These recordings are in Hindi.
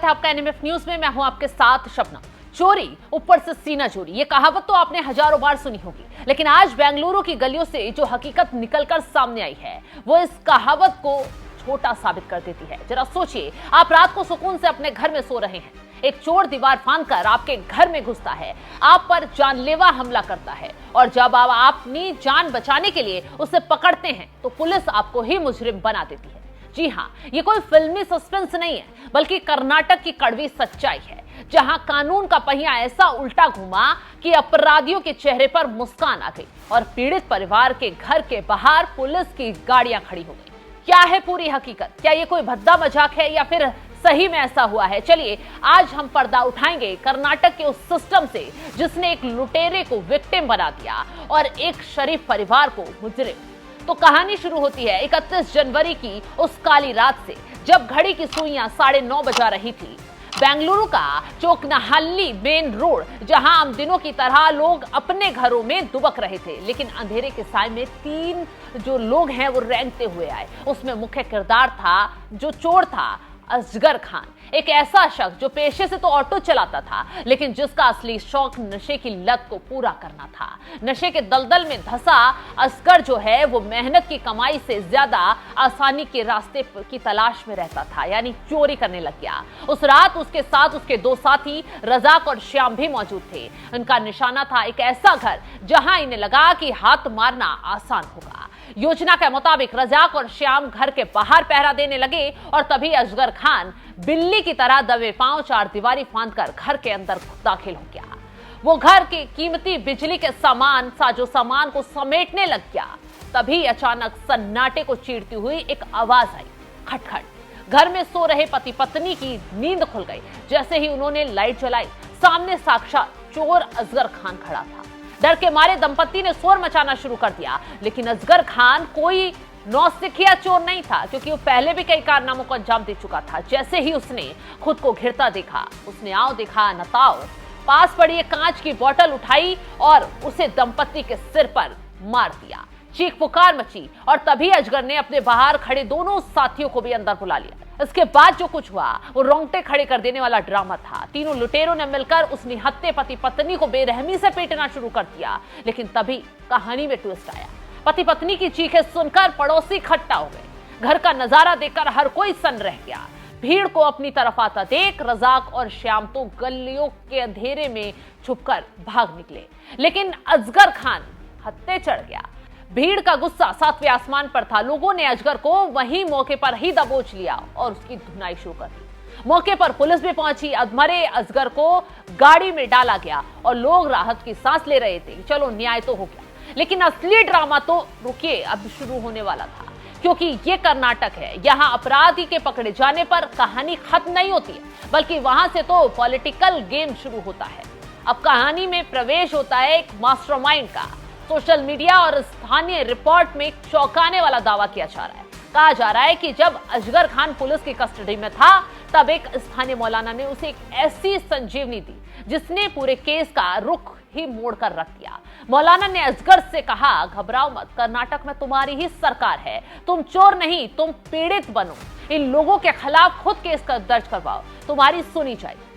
स्वागत है आपका एनएमएफ न्यूज में। मैं हूं आपके साथ शबनम। चोरी ऊपर से सीना चोरी, ये कहावत तो आपने हजारों बार सुनी होगी, लेकिन आज बेंगलुरु की गलियों से जो हकीकत निकलकर सामने आई है वो इस कहावत को छोटा साबित कर देती है। जरा सोचिए, आप रात को सुकून से अपने घर में सो रहे हैं, एक चोर दीवार फांदकर आपके घर में घुसता है, आप पर जानलेवा हमला करता है और जब आप अपनी जान बचाने के लिए उसे पकड़ते हैं तो पुलिस आपको ही मुजरिम बना देती है। जी हां, ये कोई फिल्मी सस्पेंस नहीं है, बल्कि कर्नाटक की कड़वी सच्चाई है, जहां कानून का पहिया ऐसा उल्टा घुमा कि अपराधियों के चेहरे पर मुस्कान आ गई और पीड़ित परिवार के घर के बाहर पुलिस की गाड़ियां खड़ी हो गई। क्या है पूरी हकीकत? क्या ये कोई भद्दा मजाक है या फिर सही में ऐसा हुआ है? चलिए आज हम पर्दा उठाएंगे कर्नाटक के उस सिस्टम से जिसने एक लुटेरे को विक्टिम बना दिया और एक शरीफ परिवार को मुजरिम। तो कहानी शुरू होती है 31 जनवरी की उस काली रात से, जब घड़ी की सुइयां 9:30 बजा रही थी। बेंगलुरु का चोकनाहल्ली मेन रोड, जहां आम दिनों की तरह लोग अपने घरों में दुबक रहे थे, लेकिन अंधेरे के साए में 3 जो लोग हैं वो रेंगते हुए आए। उसमें मुख्य किरदार था जो चोर था, असगर खान, एक ऐसा शख्स जो पेशे से तो ऑटो चलाता था, लेकिन जिसका असली शौक नशे की लत को पूरा करना था। नशे के दलदल में धंसा असगर जो है वो मेहनत की कमाई से ज्यादा आसानी के रास्ते की तलाश में रहता था, यानी चोरी करने लग गया। उस रात उसके साथ उसके 2 साथी रजाक और श्याम भी मौजूद थे। उनका निशाना था एक ऐसा घर जहां इन्हें लगा कि हाथ मारना आसान होगा। योजना के मुताबिक रजाक और श्याम घर के बाहर पहरा देने लगे और तभी असगर खान बिल्ली की तरह दबे पांव चारदीवारी फांदकर घर के अंदर दाखिल हो गया। वो घर के कीमती बिजली के सामान, साजो सामान को समेटने लग गया। तभी अचानक सन्नाटे को चीरती हुई एक आवाज आई, खटखट। घर में सो रहे पति पत्नी की नींद खुल गई। जैसे ही उन्होंने लाइट जलाई, सामने साक्षात चोर असगर खान खड़ा था। डर के मारे दंपत्ति ने शोर मचाना शुरू कर दिया, लेकिन असगर खान कोई नौसिखिया चोर नहीं था, क्योंकि वो पहले भी कई कारनामों को अंजाम दे चुका था। जैसे ही उसने खुद को घिरता देखा, उसने आओ देखा नताओ, पास पड़ी एक कांच की बोतल उठाई और उसे दंपत्ति के सिर पर मार दिया। चीख पुकार मची और तभी अजगर ने अपने बाहर खड़े दोनों साथियों को भी अंदर बुला लिया। इसके बाद जो कुछ हुआ वो रोंगटे खड़े कर देने वाला ड्रामा था। तीनों लुटेरों ने मिलकर उस निहत्थे पति पत्नी को बेरहमी से पीटना शुरू कर दिया, लेकिन तभी कहानी में ट्विस्ट आया। पति पत्नी की चीखें सुनकर पड़ोसी इकट्ठा हो गए। घर का नजारा देखकर हर कोई सन्न रह गया। भीड़ को अपनी तरफ आता देख रजाक और श्याम तो गलियों के अंधेरे में छुपकर भाग निकले, लेकिन असगर खान हत्थे चढ़ गया। भीड़ का गुस्सा 7वें आसमान पर था। लोगों ने अजगर को वहीं मौके पर ही दबोच लिया और उसकी धुनाई शुरू कर दी। मौके पर पुलिस भी पहुंची। मरे अजगर को गाड़ी में डाला गया और लोग राहत की सांस ले रहे थे, चलो न्याय तो हो गया। लेकिन असली ड्रामा तो रुकिए, अब शुरू होने वाला था, क्योंकि ये कर्नाटक है। यहाँ अपराधी के पकड़े जाने पर कहानी खत्म नहीं होती है, बल्कि वहां से तो पॉलिटिकल गेम शुरू होता है। अब कहानी में प्रवेश होता है एक मास्टरमाइंड का। सोशल मीडिया और स्थानीय रिपोर्ट में चौंकाने वाला दावा किया जा रहा है। कहा जा रहा है कि जब असगर खान पुलिस की कस्टडी में था, तब एक स्थानीय मौलाना ने उसे एक ऐसी संजीवनी दी जिसने पूरे केस का रुख ही मोड़कर रख दिया। मौलाना ने असगर से कहा, घबराओ मत, कर्नाटक में तुम्हारी ही सरकार है, तुम चोर नहीं, तुम पीड़ित बनो, इन लोगों के खिलाफ खुद केस दर्ज करवाओ, तुम्हारी सुनी जाएगी।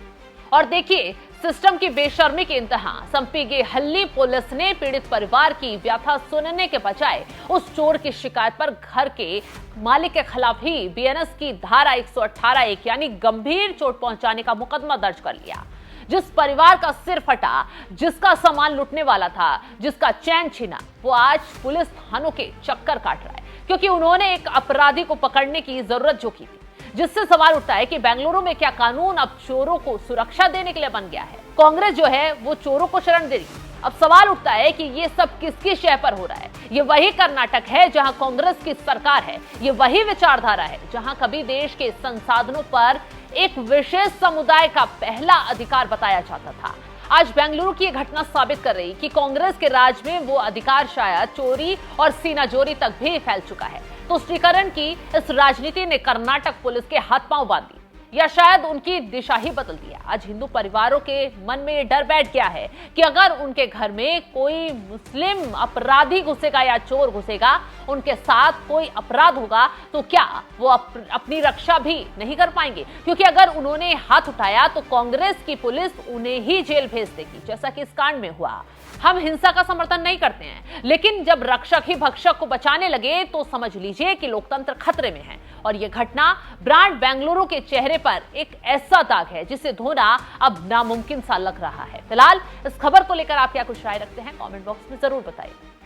और देखिए, सिस्टम की बेशर्मी के इंतहा। संपीगेहल्ली पुलिस ने पीड़ित परिवार की व्यथा सुनने के बजाय उस चोर की शिकायत पर घर के मालिक के खिलाफ ही बीएनएस की धारा 118(1) यानी गंभीर चोट पहुंचाने का मुकदमा दर्ज कर लिया। जिस परिवार का सिर फटा, जिसका सामान लूटने वाला था, जिसका चैन छीना, वो आज पुलिस थानों के चक्कर काट रहा है, क्योंकि उन्होंने एक अपराधी को पकड़ने की जरूरत जो की थी। जिससे सवाल उठता है कि बेंगलुरु में क्या कानून अब चोरों को सुरक्षा देने के लिए बन गया है? कांग्रेस जो है वो चोरों को शरण दे रही है। अब सवाल उठता है कि ये सब किसकी शह पर हो रहा है? ये वही कर्नाटक है जहां कांग्रेस की सरकार है। ये वही विचारधारा है जहां कभी देश के संसाधनों पर एक विशेष समुदाय का पहला अधिकार बताया जाता था। आज बेंगलुरु की यह घटना साबित कर रही कि कांग्रेस के राज में वो अधिकार शायद चोरी और सीनाजोरी तक भी फैल चुका है। तुष्टीकरण की इस राजनीति ने कर्नाटक पुलिस के हाथ पांव बांध दी। या शायद उनकी दिशा ही बदल दिया। आज हिंदू परिवारों के मन में ये डर बैठ गया है कि अगर उनके घर में कोई मुस्लिम अपराधी घुसेगा या चोर घुसेगा, उनके साथ कोई अपराध होगा, तो क्या वो अपनी रक्षा भी नहीं कर पाएंगे? क्योंकि अगर उन्होंने हाथ उठाया तो कांग्रेस की पुलिस उन्हें ही जेल भेज देगी, जैसा कि इस कांड में हुआ। हम हिंसा का समर्थन नहीं करते हैं, लेकिन जब रक्षक ही भक्षक को बचाने लगे तो समझ लीजिए कि लोकतंत्र खतरे में है। और यह घटना ब्रांड बेंगलुरु के चेहरे पर एक ऐसा दाग है जिसे धोना अब नामुमकिन सा लग रहा है। फिलहाल इस खबर को लेकर आप क्या कुछ राय रखते हैं, कमेंट बॉक्स में जरूर बताइए।